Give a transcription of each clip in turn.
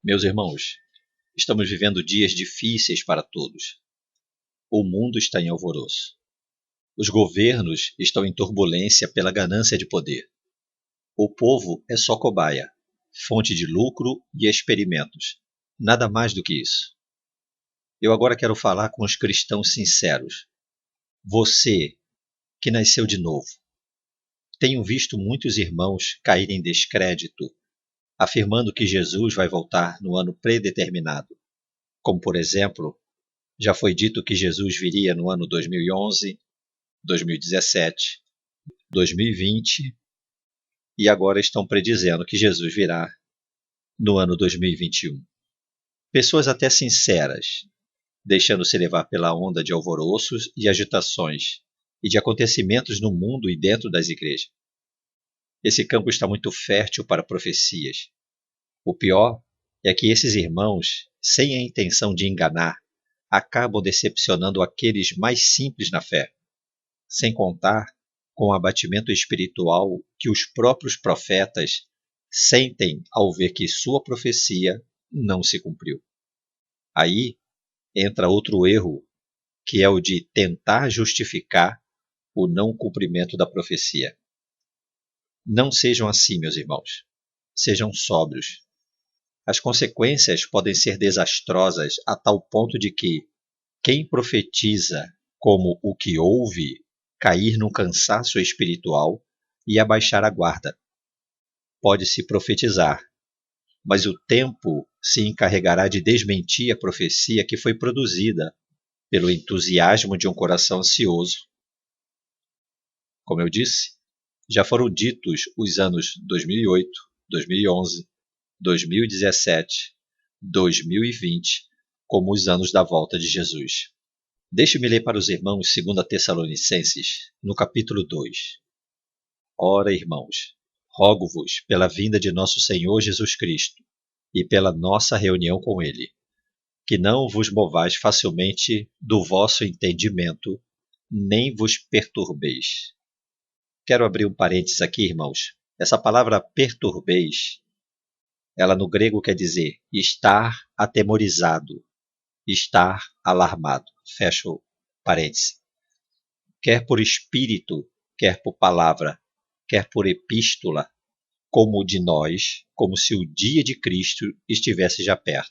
Meus irmãos, estamos vivendo dias difíceis para todos. O mundo está em alvoroço. Os governos estão em turbulência pela ganância de poder. O povo é só cobaia, fonte de lucro e experimentos. Nada mais do que isso. Eu agora quero falar com os cristãos sinceros. Você, que nasceu de novo. Tenho visto muitos irmãos caírem em descrédito, afirmando que Jesus vai voltar no ano predeterminado. Como, por exemplo, já foi dito que Jesus viria no ano 2011, 2017, 2020 e agora estão predizendo que Jesus virá no ano 2021. Pessoas até sinceras, deixando-se levar pela onda de alvoroços e agitações e de acontecimentos no mundo e dentro das igrejas. Esse campo está muito fértil para profecias. O pior é que esses irmãos, sem a intenção de enganar, acabam decepcionando aqueles mais simples na fé, sem contar com o abatimento espiritual que os próprios profetas sentem ao ver que sua profecia não se cumpriu. Aí entra outro erro, que é o de tentar justificar o não cumprimento da profecia. Não sejam assim, meus irmãos. Sejam sóbrios. As consequências podem ser desastrosas a tal ponto de que quem profetiza como o que ouve cair num cansaço espiritual e abaixar a guarda. Pode-se profetizar, mas o tempo se encarregará de desmentir a profecia que foi produzida pelo entusiasmo de um coração ansioso. Como eu disse, já foram ditos os anos 2008, 2011, 2017, 2020 como os anos da volta de Jesus. Deixe-me ler para os irmãos 2 Tessalonicenses, no capítulo 2. Ora, irmãos, rogo-vos pela vinda de nosso Senhor Jesus Cristo e pela nossa reunião com Ele, que não vos movais facilmente do vosso entendimento, nem vos perturbeis. Quero abrir um parênteses aqui, irmãos. Essa palavra perturbeis, ela no grego quer dizer estar atemorizado, estar alarmado. Fecha o parênteses. Quer por espírito, quer por palavra, quer por epístola, como de nós, como se o dia de Cristo estivesse já perto.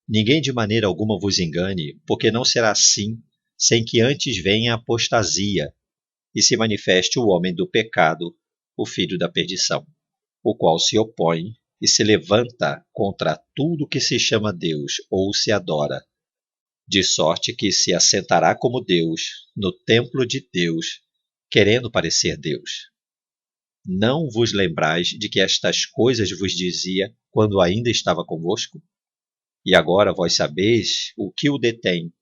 Ninguém de maneira alguma vos engane, porque não será assim, sem que antes venha a apostasia, e se manifeste o homem do pecado, o filho da perdição, o qual se opõe e se levanta contra tudo que se chama Deus ou se adora, de sorte que se assentará como Deus no templo de Deus, querendo parecer Deus. Não vos lembrais de que estas coisas vos dizia quando ainda estava convosco? E agora vós sabeis o que o detém,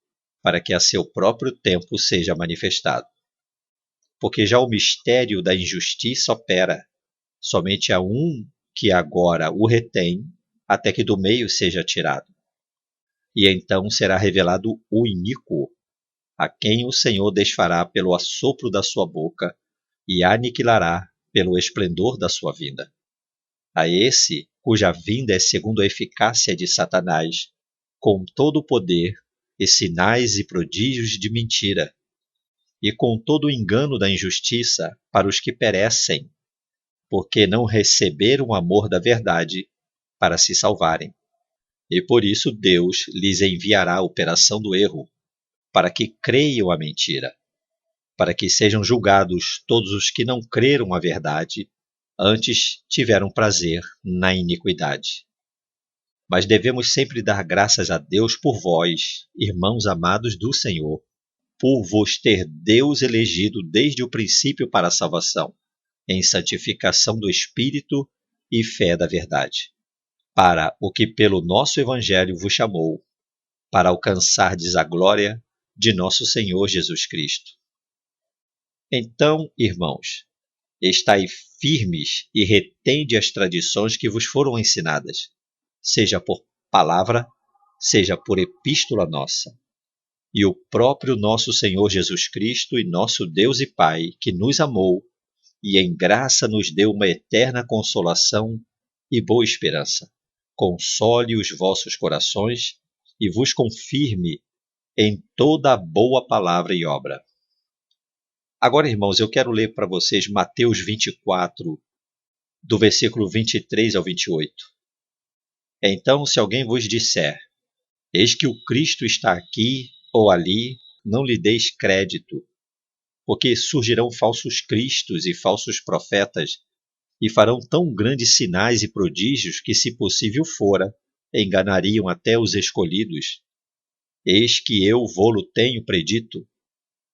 para que a seu próprio tempo seja manifestado. Porque já o mistério da injustiça opera, somente há um que agora o retém, até que do meio seja tirado. E então será revelado o iníquo, a quem o Senhor desfará pelo assopro da sua boca e aniquilará pelo esplendor da sua vinda. A esse, cuja vinda é segundo a eficácia de Satanás, com todo o poder e sinais e prodígios de mentira, e com todo o engano da injustiça para os que perecem, porque não receberam o amor da verdade para se salvarem. E por isso Deus lhes enviará a operação do erro, para que creiam a mentira, para que sejam julgados todos os que não creram a verdade, antes tiveram prazer na iniquidade. Mas devemos sempre dar graças a Deus por vós, irmãos amados do Senhor, por vos ter Deus elegido desde o princípio para a salvação, em santificação do Espírito e fé da verdade, para o que pelo nosso Evangelho vos chamou, para alcançardes a glória de nosso Senhor Jesus Cristo. Então, irmãos, estai firmes e retende as tradições que vos foram ensinadas, seja por palavra, seja por epístola nossa. E o próprio nosso Senhor Jesus Cristo e nosso Deus e Pai, que nos amou e em graça nos deu uma eterna consolação e boa esperança, console os vossos corações e vos confirme em toda a boa palavra e obra. Agora, irmãos, eu quero ler para vocês Mateus 24, do versículo 23 ao 28. Então, se alguém vos disser, eis que o Cristo está aqui ou ali, não lhe deis crédito, porque surgirão falsos cristos e falsos profetas, e farão tão grandes sinais e prodígios que, se possível fora, enganariam até os escolhidos. Eis que eu vô-lo tenho predito.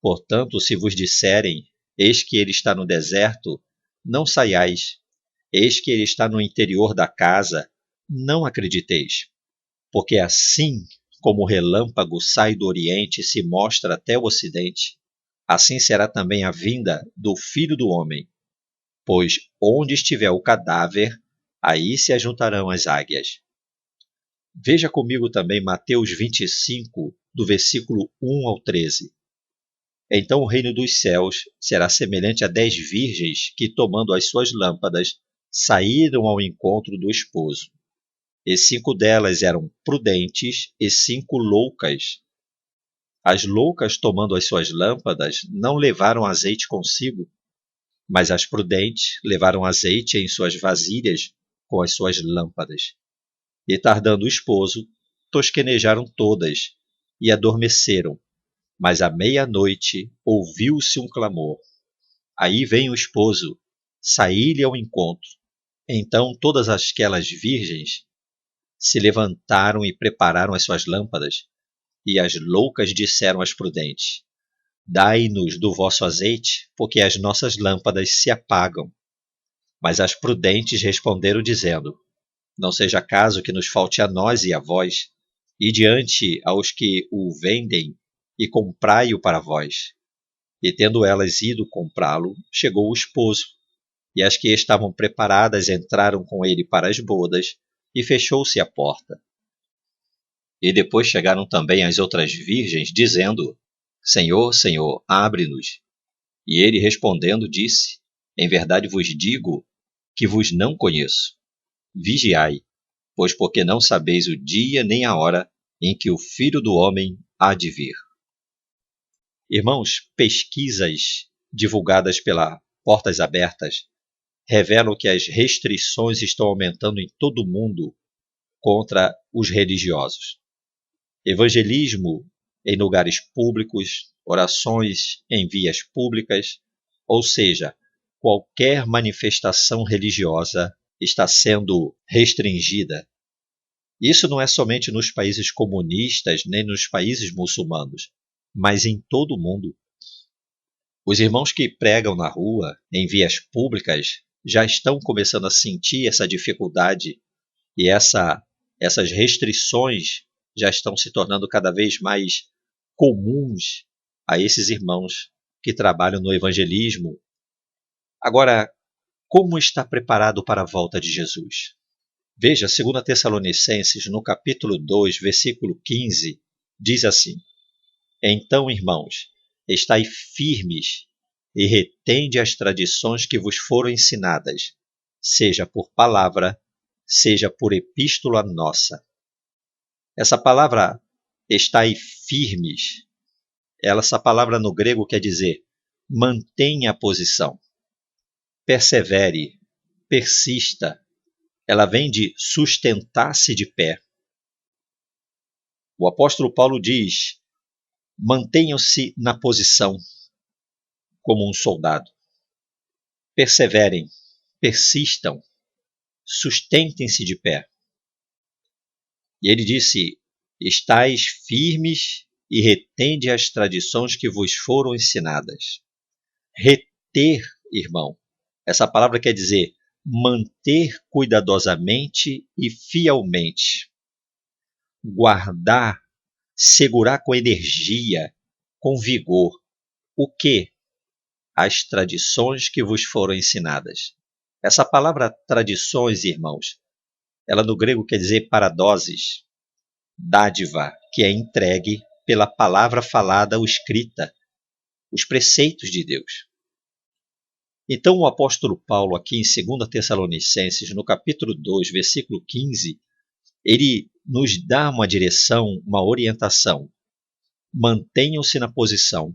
Portanto, se vos disserem, eis que ele está no deserto, não saiais. Eis que ele está no interior da casa, não acrediteis. Porque assim como o relâmpago sai do oriente e se mostra até o ocidente, assim será também a vinda do Filho do Homem. Pois onde estiver o cadáver, aí se ajuntarão as águias. Veja comigo também Mateus 25, do versículo 1 ao 13. Então o reino dos céus será semelhante a 10 virgens que, tomando as suas lâmpadas, saíram ao encontro do esposo. E 5 delas eram prudentes e 5 loucas. As loucas, tomando as suas lâmpadas, não levaram azeite consigo, mas as prudentes levaram azeite em suas vasilhas com as suas lâmpadas. E tardando o esposo, tosquenejaram todas e adormeceram. Mas à meia-noite ouviu-se um clamor. Aí vem o esposo, saí-lhe ao encontro. Então todas aquelas virgens se levantaram e prepararam as suas lâmpadas. E as loucas disseram às prudentes, dai-nos do vosso azeite, porque as nossas lâmpadas se apagam. Mas as prudentes responderam dizendo, não seja caso que nos falte a nós e a vós, e diante aos que o vendem, e comprai-o para vós. E tendo elas ido comprá-lo, chegou o esposo, e as que estavam preparadas entraram com ele para as bodas, e fechou-se a porta. E depois chegaram também as outras virgens, dizendo, Senhor, Senhor, abre-nos. E ele respondendo disse, em verdade vos digo que vos não conheço. Vigiai, pois porque não sabeis o dia nem a hora em que o Filho do Homem há de vir. Irmãos, pesquisas divulgadas pela Portas Abertas revelam que as restrições estão aumentando em todo o mundo contra os religiosos. Evangelismo em lugares públicos, orações em vias públicas, ou seja, qualquer manifestação religiosa está sendo restringida. Isso não é somente nos países comunistas nem nos países muçulmanos, mas em todo o mundo. Os irmãos que pregam na rua, em vias públicas, já estão começando a sentir essa dificuldade e essas restrições já estão se tornando cada vez mais comuns a esses irmãos que trabalham no evangelismo. Agora, como está preparado para a volta de Jesus? Veja, 2 Tessalonicenses, no capítulo 2, versículo 15, diz assim, então, irmãos, estai firmes e retende as tradições que vos foram ensinadas, seja por palavra, seja por epístola nossa. Essa palavra, estai firmes, essa palavra no grego quer dizer, mantenha a posição, persevere, persista. Ela vem de sustentar-se de pé. O apóstolo Paulo diz, mantenham-se na posição, como um soldado. Perseverem, persistam, sustentem-se de pé. E ele disse, estais firmes e retende as tradições que vos foram ensinadas. Reter, irmão, essa palavra quer dizer manter cuidadosamente e fielmente. Guardar, segurar com energia, com vigor. O quê? As tradições que vos foram ensinadas. Essa palavra tradições, irmãos, ela no grego quer dizer paradoses, dádiva, que é entregue pela palavra falada ou escrita, os preceitos de Deus. Então o apóstolo Paulo aqui em 2 Tessalonicenses, no capítulo 2, versículo 15, Ele nos dá uma direção, uma orientação. Mantenham-se na posição,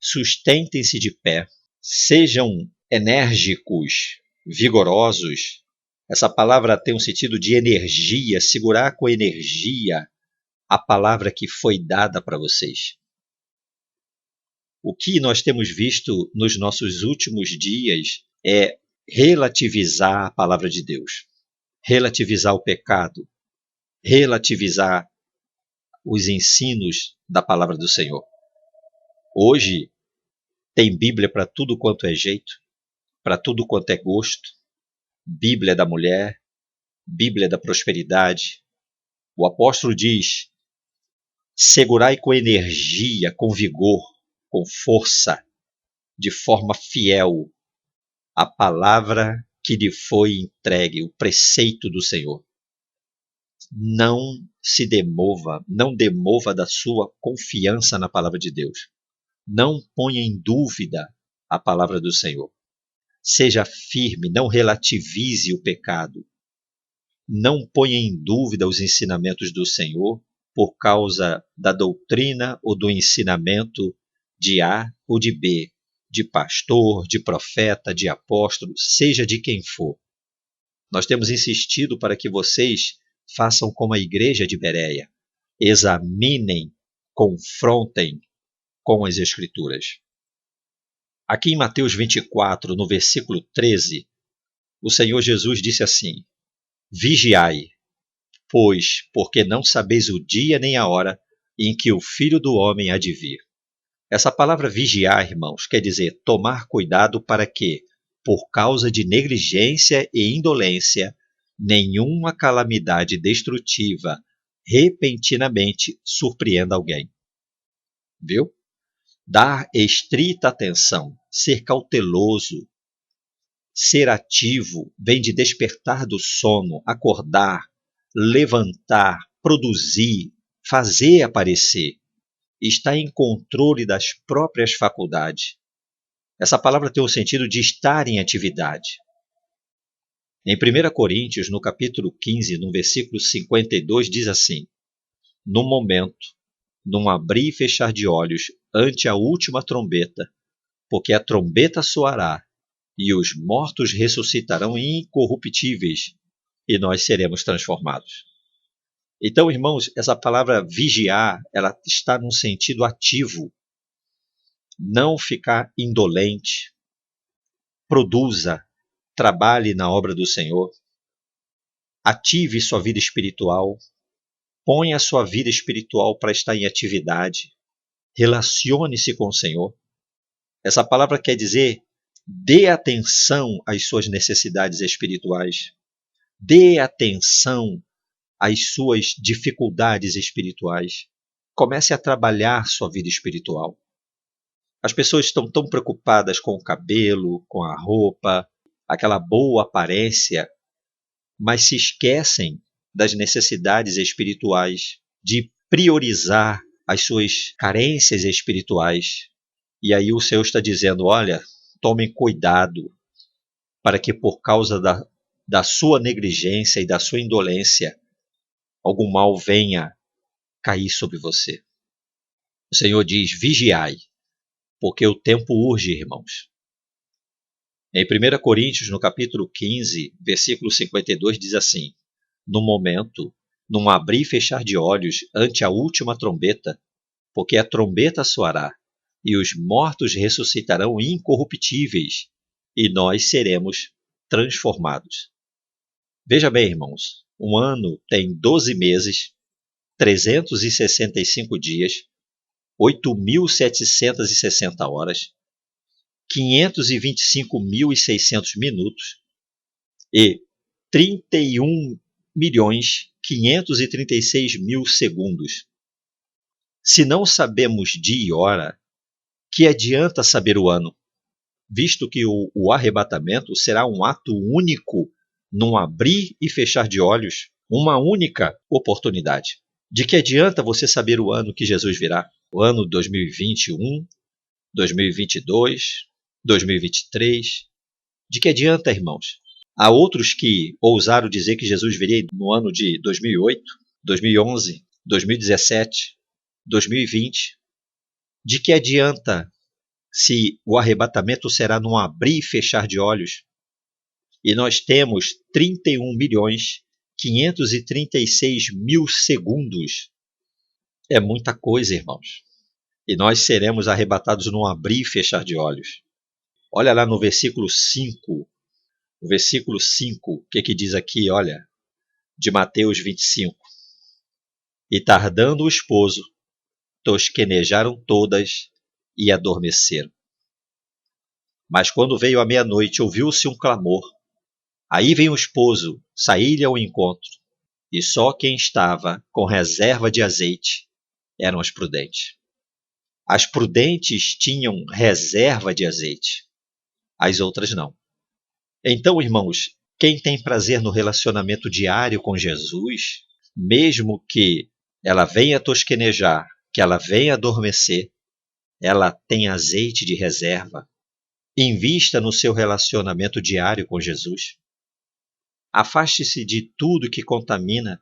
sustentem-se de pé, sejam enérgicos, vigorosos. Essa palavra tem um sentido de energia, segurar com energia a palavra que foi dada para vocês. O que nós temos visto nos nossos últimos dias é relativizar a palavra de Deus, relativizar o pecado, relativizar os ensinos da palavra do Senhor. Hoje tem Bíblia para tudo quanto é jeito, para tudo quanto é gosto, Bíblia da mulher, Bíblia da prosperidade. O apóstolo diz: segurai com energia, com vigor, com força, de forma fiel, a palavra que lhe foi entregue, o preceito do Senhor. Não se demova, não demova da sua confiança na palavra de Deus. Não ponha em dúvida a palavra do Senhor. Seja firme, não relativize o pecado. Não ponha em dúvida os ensinamentos do Senhor por causa da doutrina ou do ensinamento de A ou de B, de pastor, de profeta, de apóstolo, seja de quem for. Nós temos insistido para que vocês façam como a igreja de Bereia. Examinem, confrontem com as Escrituras. Aqui em Mateus 24, no versículo 13, o Senhor Jesus disse assim: vigiai, pois, porque não sabeis o dia nem a hora em que o Filho do Homem há de vir. Essa palavra vigiar, irmãos, quer dizer tomar cuidado para que, por causa de negligência e indolência, nenhuma calamidade destrutiva repentinamente surpreenda alguém. Viu? Dar estrita atenção, ser cauteloso, ser ativo, vem de despertar do sono, acordar, levantar, produzir, fazer aparecer. Está em controle das próprias faculdades. Essa palavra tem o sentido de estar em atividade. Em 1 Coríntios, no capítulo 15, no versículo 52, diz assim: no momento, num abrir e fechar de olhos, ante a última trombeta, porque a trombeta soará, e os mortos ressuscitarão incorruptíveis, e nós seremos transformados. Então, irmãos, essa palavra vigiar, ela está num sentido ativo. Não ficar indolente. Produza, trabalhe na obra do Senhor. Ative sua vida espiritual. Ponha a sua vida espiritual para estar em atividade. Relacione-se com o Senhor. Essa palavra quer dizer: dê atenção às suas necessidades espirituais. Dê atenção às suas dificuldades espirituais. Comece a trabalhar sua vida espiritual. As pessoas estão tão preocupadas com o cabelo, com a roupa, aquela boa aparência, mas se esquecem das necessidades espirituais, de priorizar as suas carências espirituais. E aí o Senhor está dizendo: olha, tomem cuidado para que por causa da sua negligência e da sua indolência, algum mal venha cair sobre você. O Senhor diz: vigiai, porque o tempo urge, irmãos. Em 1 Coríntios, no capítulo 15, versículo 52, diz assim: no momento, num abrir e fechar de olhos ante a última trombeta, porque a trombeta soará, e os mortos ressuscitarão incorruptíveis, e nós seremos transformados. Veja bem, irmãos, um ano tem 12 meses, 365 dias, 8.760 horas, 525.600 minutos e 31.536.000 segundos. Se não sabemos dia e hora, que adianta saber o ano, visto que o arrebatamento será um ato único, num abrir e fechar de olhos, uma única oportunidade. De que adianta você saber o ano que Jesus virá? O ano 2021, 2022, 2023. De que adianta, irmãos? Há outros que ousaram dizer que Jesus viria no ano de 2008, 2011, 2017, 2020. De que adianta se o arrebatamento será num abrir e fechar de olhos? E nós temos 31.536.000 segundos. É muita coisa, irmãos. E nós seremos arrebatados num abrir e fechar de olhos. Olha lá no versículo 5. O versículo 5, o que diz aqui, olha, de Mateus 25. E tardando o esposo, tosquenejaram todas e adormeceram. Mas quando veio a meia-noite, ouviu-se um clamor. Aí vem o esposo, saí-lhe ao encontro, e só quem estava com reserva de azeite eram as prudentes. As prudentes tinham reserva de azeite, as outras não. Então, irmãos, quem tem prazer no relacionamento diário com Jesus, mesmo que ela venha tosquenejar, que ela venha adormecer, ela tem azeite de reserva. Invista no seu relacionamento diário com Jesus. Afaste-se de tudo que contamina.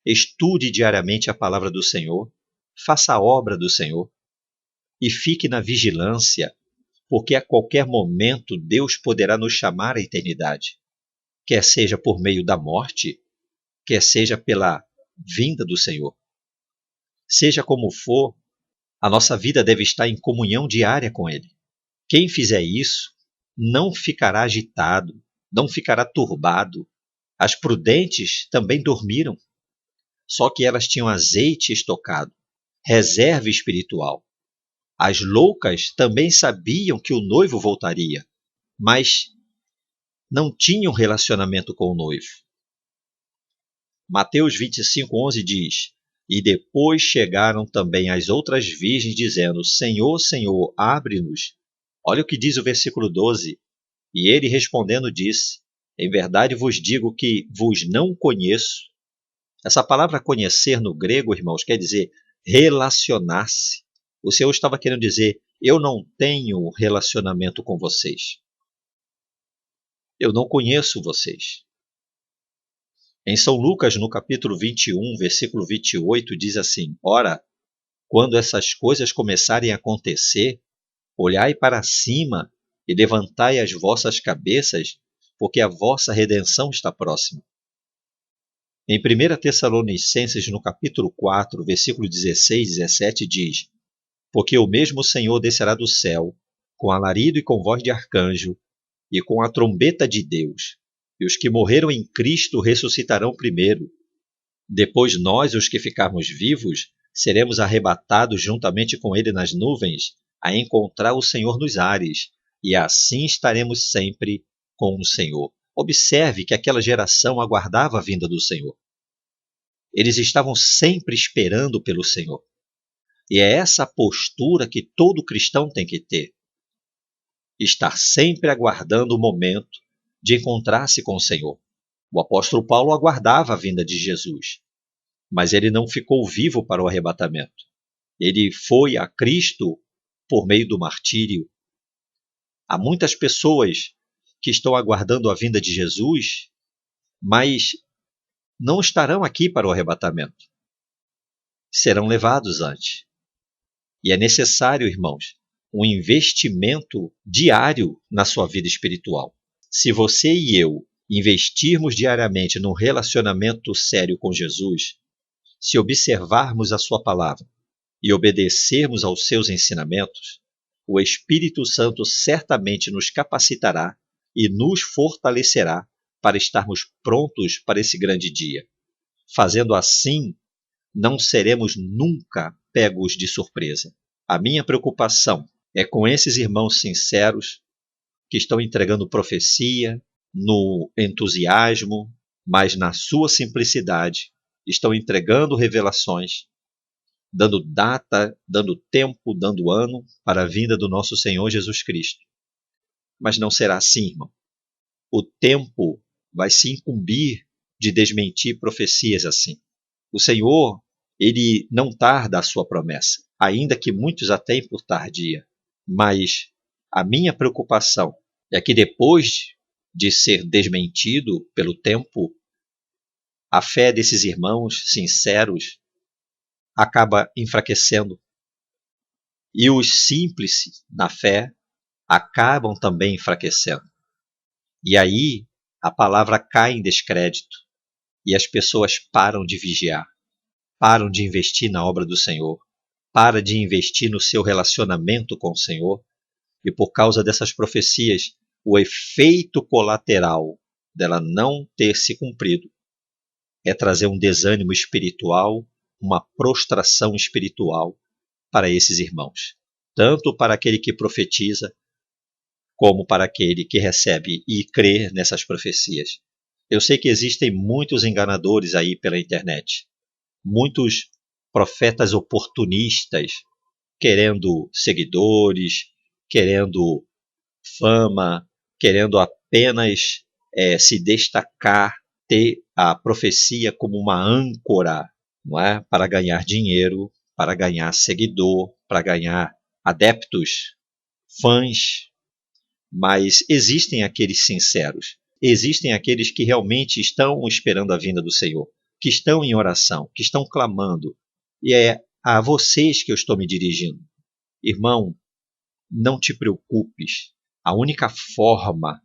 Estude diariamente a palavra do Senhor. Faça a obra do Senhor. E fique na vigilância, porque a qualquer momento Deus poderá nos chamar à eternidade, quer seja por meio da morte, quer seja pela vinda do Senhor. Seja como for, a nossa vida deve estar em comunhão diária com Ele. Quem fizer isso não ficará agitado, não ficará turbado. As prudentes também dormiram, só que elas tinham azeite estocado, reserva espiritual. As loucas também sabiam que o noivo voltaria, mas não tinham relacionamento com o noivo. Mateus 25:11 diz: E depois chegaram também as outras virgens, dizendo: Senhor, Senhor, abre-nos. Olha o que diz o versículo 12. E ele respondendo disse: Em verdade vos digo que vos não conheço. Essa palavra conhecer no grego, irmãos, quer dizer relacionar-se. O Senhor estava querendo dizer: eu não tenho relacionamento com vocês. Eu não conheço vocês. Em São Lucas, no capítulo 21, versículo 28, diz assim: Ora, quando essas coisas começarem a acontecer, olhai para cima e levantai as vossas cabeças, porque a vossa redenção está próxima. Em 1 Tessalonicenses, no capítulo 4, versículo 16 e 17, diz: Porque o mesmo Senhor descerá do céu, com alarido e com voz de arcanjo, e com a trombeta de Deus, e os que morreram em Cristo ressuscitarão primeiro. Depois nós, os que ficarmos vivos, seremos arrebatados juntamente com ele nas nuvens, a encontrar o Senhor nos ares, e assim estaremos sempre com o Senhor. Observe que aquela geração aguardava a vinda do Senhor. Eles estavam sempre esperando pelo Senhor. E é essa postura que todo cristão tem que ter. Estar sempre aguardando o momento de encontrar-se com o Senhor. O apóstolo Paulo aguardava a vinda de Jesus, mas ele não ficou vivo para o arrebatamento. Ele foi a Cristo por meio do martírio. Há muitas pessoas que estão aguardando a vinda de Jesus, mas não estarão aqui para o arrebatamento. Serão levados antes. E é necessário, irmãos, um investimento diário na sua vida espiritual. Se você e eu investirmos diariamente num relacionamento sério com Jesus, se observarmos a sua palavra e obedecermos aos seus ensinamentos, o Espírito Santo certamente nos capacitará e nos fortalecerá para estarmos prontos para esse grande dia. Fazendo assim, não seremos nunca pegos de surpresa. A minha preocupação é com esses irmãos sinceros que estão entregando profecia no entusiasmo, mas na sua simplicidade, estão entregando revelações, dando data, dando tempo, dando ano para a vinda do nosso Senhor Jesus Cristo. Mas não será assim, irmão. O tempo vai se incumbir de desmentir profecias assim. O Senhor, ele não tarda a sua promessa, ainda que muitos a tenham por tardia. Mas a minha preocupação é que depois de ser desmentido pelo tempo, a fé desses irmãos sinceros acaba enfraquecendo. E os simples na fé acabam também enfraquecendo. E aí a palavra cai em descrédito e as pessoas param de vigiar, param de investir na obra do Senhor, param de investir no seu relacionamento com o Senhor. E por causa dessas profecias, o efeito colateral dela não ter se cumprido é trazer um desânimo espiritual, uma prostração espiritual para esses irmãos, tanto para aquele que profetiza, como para aquele que recebe e crê nessas profecias. Eu sei que existem muitos enganadores aí pela internet, muitos profetas oportunistas, querendo seguidores, querendo fama, querendo apenas se destacar, ter a profecia como uma âncora, não é? Para ganhar dinheiro, para ganhar seguidor, para ganhar adeptos, fãs. Mas existem aqueles sinceros, existem aqueles que realmente estão esperando a vinda do Senhor, que estão em oração, que estão clamando. E é a vocês que eu estou me dirigindo. Irmão, não te preocupes. A única forma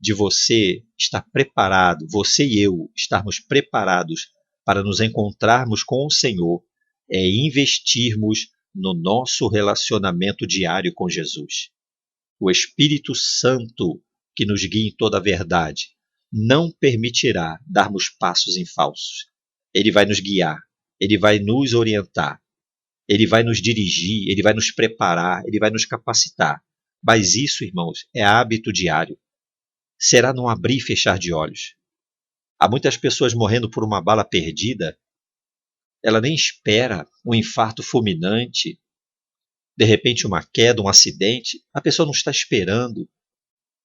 de você estar preparado, você e eu estarmos preparados para nos encontrarmos com o Senhor, é investirmos no nosso relacionamento diário com Jesus. O Espírito Santo, que nos guia em toda a verdade, não permitirá darmos passos em falsos. Ele vai nos guiar, ele vai nos orientar, ele vai nos dirigir, ele vai nos preparar, ele vai nos capacitar. Mas isso, irmãos, é hábito diário. Será num abrir e fechar de olhos. Há muitas pessoas morrendo por uma bala perdida. Ela nem espera um infarto fulminante, de repente uma queda, um acidente. A pessoa não está esperando.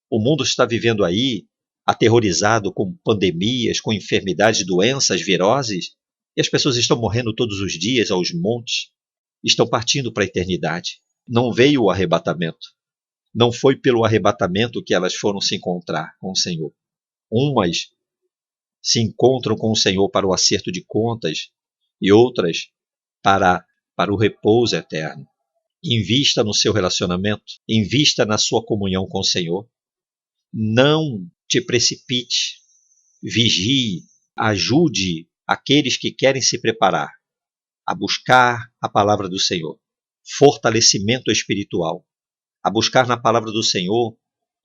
O mundo está vivendo aí, aterrorizado com pandemias, com enfermidades, doenças, viroses, e as pessoas estão morrendo todos os dias aos montes, estão partindo para a eternidade. Não veio o arrebatamento. Não foi pelo arrebatamento que elas foram se encontrar com o Senhor. Umas se encontram com o Senhor para o acerto de contas e outras para o repouso eterno. Invista no seu relacionamento, invista na sua comunhão com o Senhor. Não te precipite, vigie, ajude aqueles que querem se preparar a buscar a palavra do Senhor, fortalecimento espiritual, a buscar na palavra do Senhor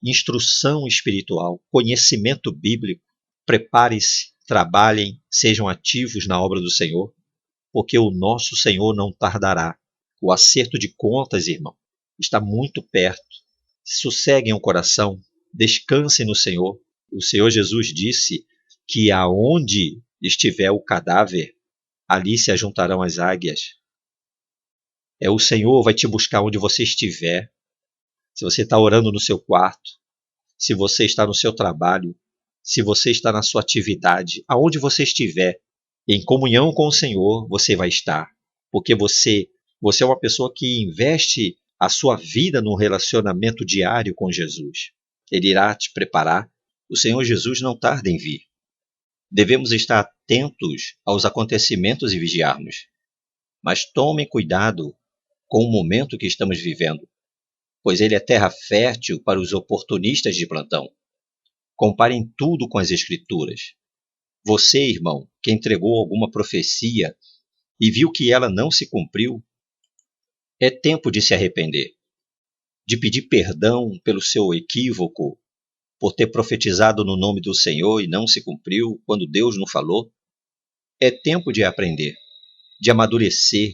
instrução espiritual, conhecimento bíblico. Prepare-se, trabalhem, sejam ativos na obra do Senhor, porque o nosso Senhor não tardará. O acerto de contas, irmão, está muito perto. Sosseguem o coração, descansem no Senhor. O Senhor Jesus disse que aonde estiver o cadáver, ali se ajuntarão as águias. O Senhor vai te buscar onde você estiver. Se você está orando no seu quarto, se você está no seu trabalho, se você está na sua atividade, aonde você estiver, em comunhão com o Senhor, você vai estar. Porque você é uma pessoa que investe a sua vida no relacionamento diário com Jesus. Ele irá te preparar. O Senhor Jesus não tarda em vir. Devemos estar atentos aos acontecimentos e vigiarmos. Mas tomem cuidado com o momento que estamos vivendo, pois ele é terra fértil para os oportunistas de plantão. Comparem tudo com as Escrituras. Você, irmão, que entregou alguma profecia e viu que ela não se cumpriu, é tempo de se arrepender, de pedir perdão pelo seu equívoco, por ter profetizado no nome do Senhor e não se cumpriu quando Deus não falou. É tempo de aprender, de amadurecer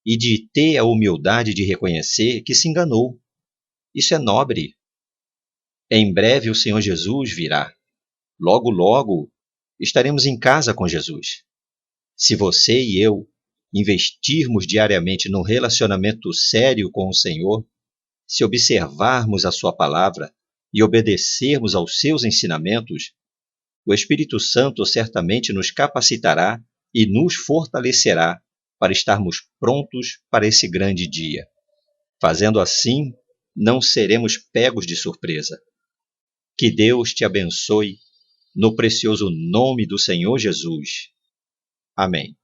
e de ter a humildade de reconhecer que se enganou. Isso é nobre. Em breve o Senhor Jesus virá. Logo, logo, estaremos em casa com Jesus. Se você e eu investirmos diariamente num relacionamento sério com o Senhor, se observarmos a sua palavra e obedecermos aos seus ensinamentos, o Espírito Santo certamente nos capacitará e nos fortalecerá para estarmos prontos para esse grande dia. Fazendo assim, não seremos pegos de surpresa. Que Deus te abençoe, no precioso nome do Senhor Jesus. Amém.